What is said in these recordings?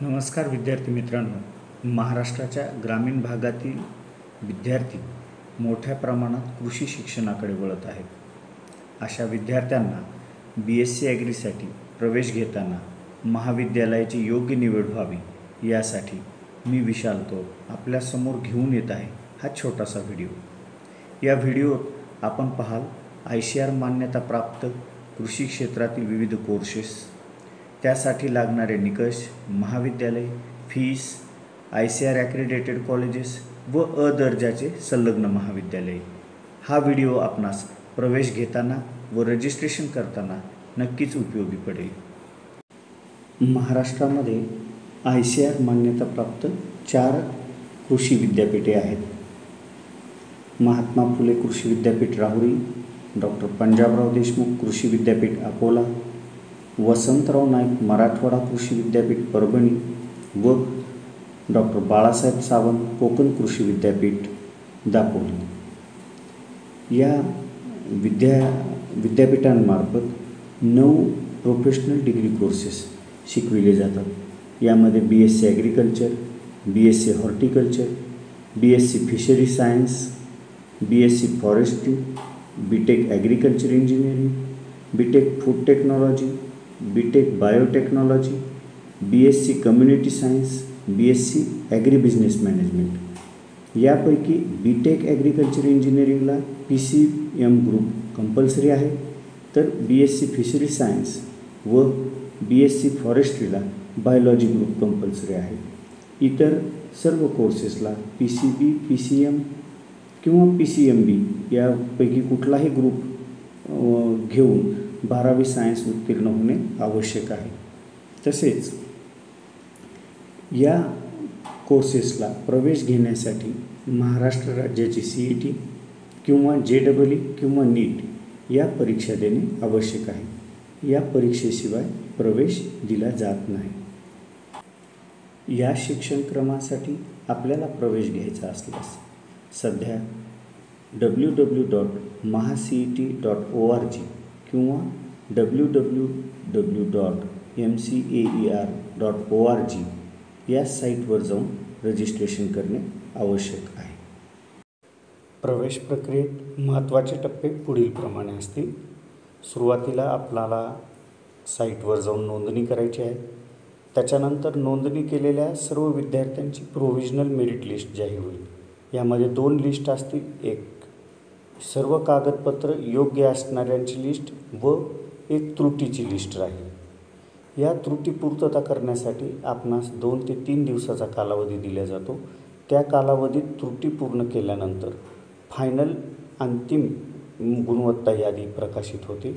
नमस्कार विद्यार्थी मित्रांनो, महाराष्ट्राच्या ग्रामीण भागातील विद्यार्थी मोठ्या प्रमाणात कृषी शिक्षणाकडे वळत आहेत. अशा विद्यार्थ्यांना BSc ॲग्रीसाठी प्रवेश घेताना महाविद्यालयाची योग्य निवड व्हावी यासाठी मी विशाल तोप आपल्यासमोर घेऊन येत आहे हा छोटासा व्हिडिओ. या व्हिडिओत आपण पाहाल ICAR मान्यताप्राप्त कृषी क्षेत्रातील विविध कोर्सेस, त्यासाठी लागणारे निकष, महाविद्यालय, फीस, ICAR ॲक्रेडिटेड कॉलेजेस व दर्जाचे संलग्न महाविद्यालय. हा व्हिडिओ आपणास प्रवेश घेताना व रजिस्ट्रेशन करताना नक्कीच उपयोगी पडेल. महाराष्ट्रामध्ये ICAR मान्यताप्राप्त 4 कृषी विद्यापीठे आहेत. महात्मा फुले कृषी विद्यापीठ राहुरी, डॉक्टर पंजाबराव देशमुख कृषी विद्यापीठ अकोला, वसंतराव नाईक मराठवाडा कृषी विद्यापीठ परभणी व डॉक्टर बाळासाहेब सावंत कोकण कृषी विद्यापीठ दापोली. या विद्यापीठांमार्फत 9 प्रोफेशनल डिग्री कोर्सेस शिकविले जातात. यामध्ये BSc agriculture, BSc horticulture, BSc fishery science, BSc forestry, BTech agriculture engineering, BTech food technology, BTech biotechnology, BSc community science, BSc agri business management. यापैकी BTech ॲग्रिकल्चर इंजिनिअरिंगला PCM ग्रुप कंपल्सरी आहे, तर BSc fishery science व BSc फॉरेस्ट्रीला biology group compulsory आहे. इतर सर्व कोर्सेसला PCB, PCM किंवा PCMB यापैकी कुठलाही ग्रुप घेऊन 12वी सायन्स उत्तीर्ण होणे आवश्यक आहे. तसेच या कोर्सेसला प्रवेश घेण्यासाठी महाराष्ट्र राज्याची CET किंवा JEE किंवा NEET या परीक्षा देणे आवश्यक आहे. या परीक्षेशिवाय प्रवेश दिला जात नाही. या शिक्षणक्रमासाठी आपल्याला प्रवेश घ्यायचा असल्यास सध्या www.mahacet.org किंवा www.mcaer.org या साईटवर जाऊन रजिस्ट्रेशन करणे आवश्यक आहे. प्रवेश प्रक्रियेत महत्त्वाचे टप्पे पुढीलप्रमाणे असतील. सुरुवातीला आपल्याला साईटवर जाऊन नोंदणी करायची आहे. त्याच्यानंतर नोंदणी केलेल्या सर्व विद्यार्थ्यांची प्रोव्हिजनल मेरिट लिस्ट जाहीर होईल. यामध्ये 2 लिस्ट असतील. एक सर्व कागदपत्र योग्य असणाऱ्यांची लिस्ट व एक त्रुटीची लिस्ट राहील. या त्रुटी पूर्तता करण्यासाठी आपणास 2 ते 3 दिवसाचा कालावधी दिला जातो. त्या कालावधीत त्रुटी पूर्ण केल्यानंतर फायनल अंतिम गुणवत्ता यादी प्रकाशित होते.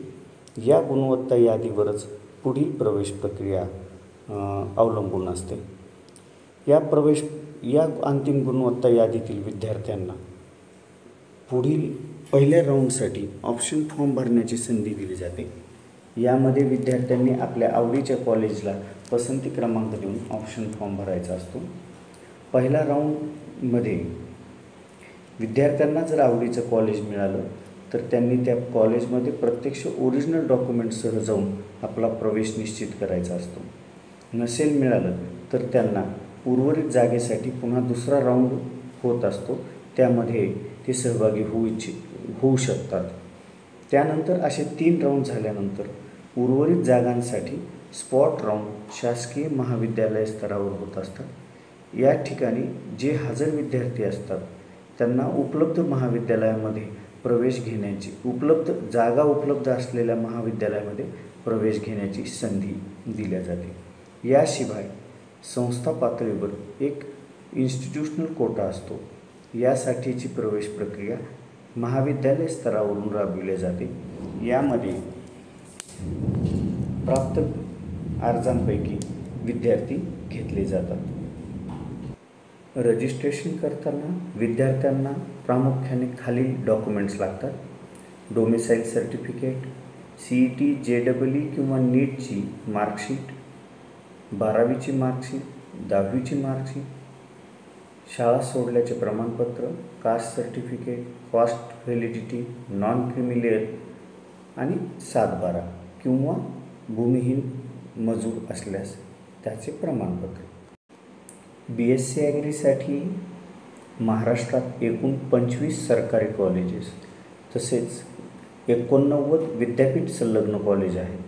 या गुणवत्ता यादीवरच पुढील प्रवेश प्रक्रिया अवलंबून असते. या अंतिम गुणवत्ता यादीतील विद्यार्थ्यांना पुढील पहिल्या राऊंडसाठी ऑप्शन फॉर्म भरण्याची संधी दिली जाते. यामध्ये विद्यार्थ्यांनी आपल्या आवडीच्या कॉलेजला पसंती क्रमांक देऊन ऑप्शन फॉर्म भरायचा असतो. पहिल्या राऊंडमध्ये विद्यार्थ्यांना जर आवडीचं कॉलेज मिळालं तर त्यांनी त्या कॉलेजमध्ये प्रत्यक्ष ओरिजिनल डॉक्युमेंट्ससह जाऊन आपला प्रवेश निश्चित करायचा असतो. नसेल मिळालं तर त्यांना उर्वरित जागेसाठी पुन्हा दुसरा राऊंड होत असतो. त्यामध्ये ते सहभागी होऊ शकतात. त्यानंतर असे 3 राऊंड झाल्यानंतर उर्वरित जागांसाठी स्पॉट राऊंड शासकीय महाविद्यालय स्तरावर होत असतात. या ठिकाणी जे हजर विद्यार्थी असतात त्यांना उपलब्ध महाविद्यालयामध्ये प्रवेश घेण्याची जागा उपलब्ध असलेल्या महाविद्यालयामध्ये प्रवेश घेण्याची संधी दिल्या जाते. याशिवाय संस्था पातळीवर एक इन्स्टिट्यूशनल कोटा असतो. यासाठीची प्रवेश प्रक्रिया महाविद्यालय स्तरावरून राबविली जाते. यामध्ये प्राप्त अर्जांपैकी विद्यार्थी घेतले जातात. रजिस्ट्रेशन करताना विद्यार्थ्यांना प्रामुख्याने खालील डॉक्युमेंट्स लागतात. डोमिसाईल सर्टिफिकेट, CET, JEE किंवा NEETची मार्कशीट, 12वीची मार्कशीट, 10वीची मार्कशीट, शाळा सोडल्याचे प्रमाणपत्र, caste certificate, caste validity, non creamy layer आणि 7/12 किंवा भूमिहीन मजूर असल्यास त्याचे प्रमाणपत्र. BSc ॲग्रीसाठी महाराष्ट्रात एकूण 25 सरकारी कॉलेजेस तसेच 89 विद्यापीठ संलग्न कॉलेज आहेत.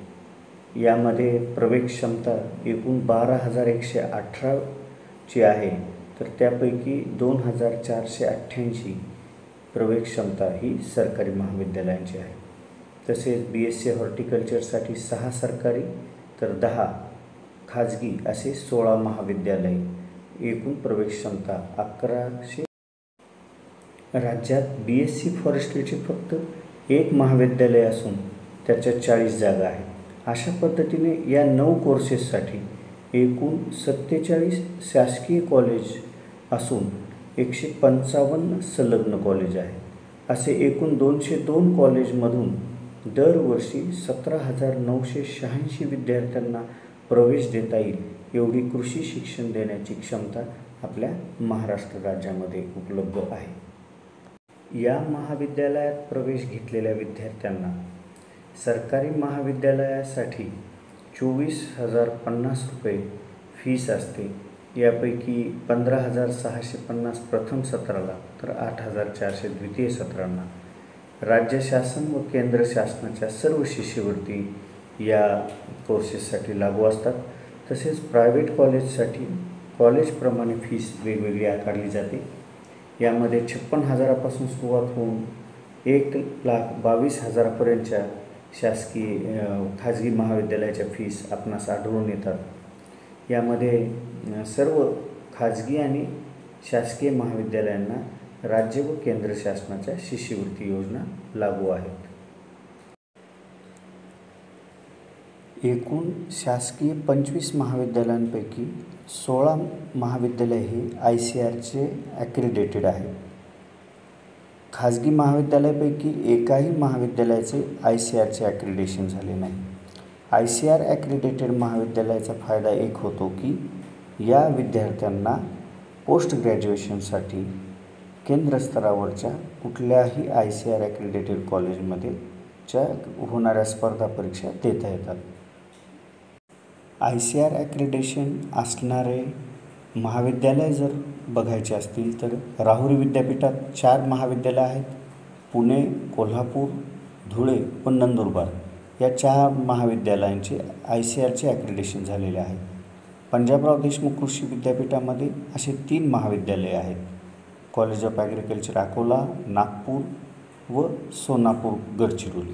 यामध्ये प्रवेश क्षमता एकूण 12,118ची आहे, तर त्यापैकी 2,488 प्रवेश क्षमता ही सरकारी महाविद्यालयांची आहे. तसेच BSc हॉर्टिकल्चरसाठी 6 सरकारी तर 10 खाजगी असे 16 महाविद्यालय, एकूण प्रवेश क्षमता 1100. राज्यात BSc फॉरेस्ट्रीचे फक्त एक महाविद्यालय असून त्याच्या 40 जागा आहेत. अशा पद्धतीने या 9 कोर्सेससाठी एकूण 47 शासकीय कॉलेज असून 155 संलग्न कॉलेज आहेत. असे एकूण 202 कॉलेजमधून दरवर्षी 17,986 विद्यार्थ्यांना प्रवेश देता येईल एवढी कृषी शिक्षण देण्याची क्षमता आपल्या महाराष्ट्र राज्यामध्ये उपलब्ध आहे. या महाविद्यालयात प्रवेश घेतलेल्या विद्यार्थ्यांना सरकारी महाविद्यालयासाठी 24,050 रुपये फीस असते. यापैकी 15,650 प्रथम सत्राला तर 8,400 द्वितीय सत्रांना. राज्य शासन व केंद्र शासनाच्या सर्व शिष्यवृत्ती या कोर्सेससाठी लागू असतात. तसेच प्रायव्हेट कॉलेजसाठी कॉलेजप्रमाणे फीस वेगवेगळी आकारली जाते. यामध्ये 56,000पासून सुरुवात होऊन 1,22,000पर्यंतच्या शासकीय खाजगी महाविद्यालयाच्या फीस आपणास आढळून येतात. यामध्ये सर्व खाजगी आणि शासकीय महाविद्यालयांना राज्य व केंद्र शासनाच्या शिष्यवृत्ती योजना लागू आहेत. एकूण शासकीय 25 महाविद्यालयांपैकी 16 महाविद्यालय हे ICARचे ॲक्रिडेटेड आहेत. खाजगी महाविद्यालयापैकी एकाही महाविद्यालयाचे ICARचे ॲक्रिडेशन झाले नाही. ICAR ॲक्रिडेटेड महाविद्यालयाचा फायदा एक होतो की या विद्यार्थ्यांना पोस्ट ग्रॅज्युएशनसाठी केंद्र स्तरावरच्या कुठल्याही ICAR ॲक्रिडेटेड कॉलेजमध्ये होणाऱ्या स्पर्धा परीक्षा देता येतात. ICAR ॲक्रिडेशन असणारे महाविद्यालय जर बघायचे असतील तर राहुरी विद्यापीठात 4 महाविद्यालय आहेत. पुणे, कोल्हापूर, धुळे व नंदुरबार या 4 महाविद्यालयांचे ICARचे ॲक्रिडेशन झालेले आहे. पंजाबराव देशमुख कृषी विद्यापीठामध्ये असे 3 महाविद्यालये आहेत. College of agriculture Akola, Nagpur व सोनापूर गडचिरोली.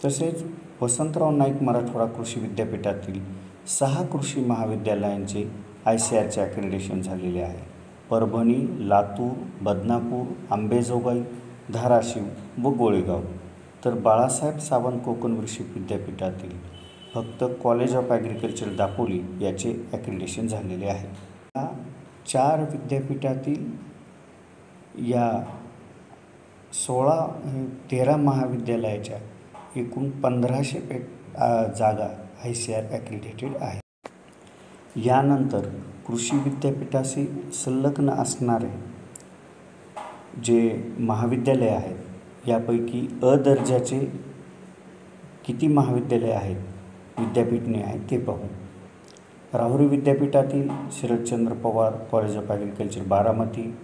तसेच वसंतराव नाईक मराठवाडा कृषी विद्यापीठातील 6 कृषी महाविद्यालयांचे ICARचे ॲक्रिडेशन झालेले आहे. परभणी, लातूर, बदनापूर, अंबेजोगाई, धाराशिव व गोळेगाव. तर बाळासाहेब सावंत कोकण कृषी विद्यापीठातील फक्त कॉलेज ऑफ ॲग्रिकल्चर दापोली याचे ॲक्रिडेशन झालेले आहे. या 4 विद्यापीठातील या 13 महाविद्यालयाच्या एकूण 1,500 जागा ICAR ॲक्रिडेटेड आहेत. यानंतर कृषी विद्यापीठाशी संलग्न असणारे जे महाविद्यालय आहेत यापैकी अ दर्जाचे किती महाविद्यालय आहेत, विद्यापीठने आहेत ते पाहू. राहुरी विद्यापीठातील Sharadchandra Pawar college of agriculture Baramati,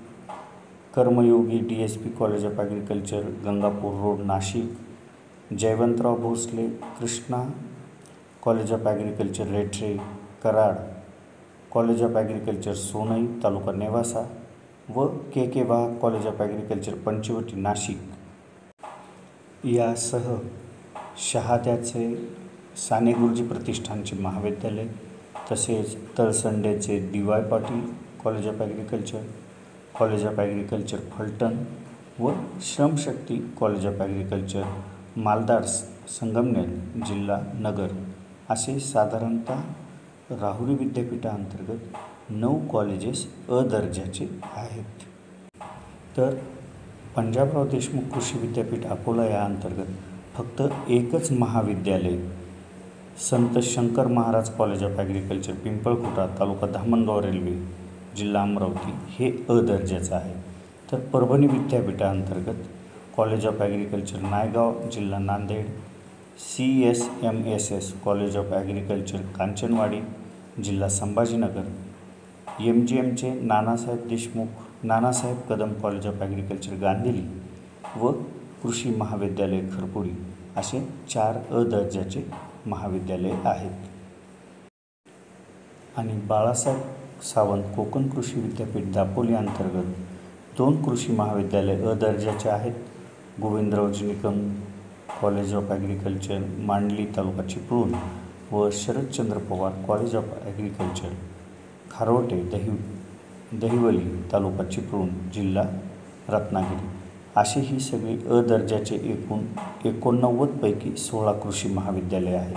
Karmayogi DSP college of agriculture Gangapur road Nashik, Jaywantrao Bhosale Krishna college of agriculture Rethare Karad, college of agriculture Sonai taluka Nevasa व KK Wagh college of agriculture Panchavati Nashik यासह शहाद्याचे साने गुरुजी प्रतिष्ठानचे महाविद्यालय, तसेच तळसंडेचे DY Patil college of agriculture, college of agriculture Phaltan व Shramshakti college of agriculture Maldad Sangamner जिल्हा नगर असे साधारणतः राहुरी विद्यापीठाअंतर्गत 9 कॉलेजेस अ दर्जाचे आहेत. तर पंजाबराव देशमुख कृषी विद्यापीठ अकोला या अंतर्गत फक्त एकच महाविद्यालय Sant Shankar Maharaj college of agriculture Pimpalkhuta taluka Dhamangaon railway जिल्हा अमरावती हे अ दर्जाचं आहे. तर परभणी विद्यापीठाअंतर्गत कॉलेज ऑफ ॲग्रिकल्चर नायगाव जिल्हा Nanded, CSMSS college of agriculture Kanchanwadi जिल्हा संभाजीनगर, MGMचे Nanasaheb Kadam college of agriculture Gandheli व कृषी महाविद्यालय खरपुडी असे 4 अ दर्जाचे महाविद्यालय आहेत. आणि बाळासाहेब सावंत कोकण कृषी विद्यापीठ दापोली अंतर्गत 2 कृषी महाविद्यालय अ दर्जाचे आहेत. Govindraoji Nikam college of agriculture Mandli taluka Chiplun व Sharadchandra Pawar college of agriculture Kharote Dahivali taluka Chiplun जिल्हा रत्नागिरी असे ही सगळी अ दर्जाचे एकूण 89 पैकी 16 कृषी महाविद्यालय आहेत.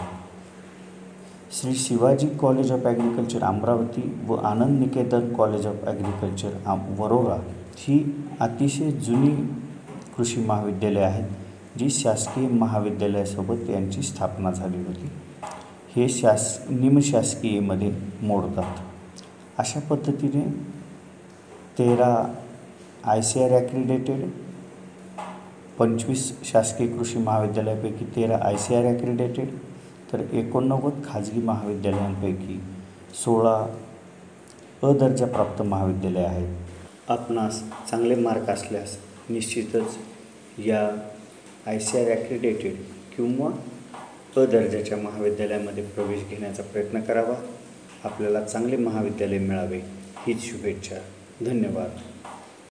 Shri Shivaji college of agriculture Amravati व Anand Niketan college of agriculture Warora ही अतिशय जुनी कृषी महाविद्यालय आहेत, जी शासकीय महाविद्यालयासोबत यांची स्थापना झाली होती. हे निमशासकीयमध्ये मोडतात. अशा पद्धतीने 13 ICAR ॲक्रिडेटेड, 25 शासकीय कृषी महाविद्यालयापैकी 13 ICAR ॲक्रिडेटेड, तर 89 खाजगी महाविद्यालयांपैकी 16 अ दर्जाप्राप्त महाविद्यालय आहेत. आपणास चांगले मार्क असल्यास निश्चितच या ICAR ॲक्रिडेटेड किंवा अ दर्जाच्या महाविद्यालयामध्ये प्रवेश घेण्याचा प्रयत्न करावा. आपल्याला चांगले महाविद्यालय मिळावे हीच शुभेच्छा. धन्यवाद.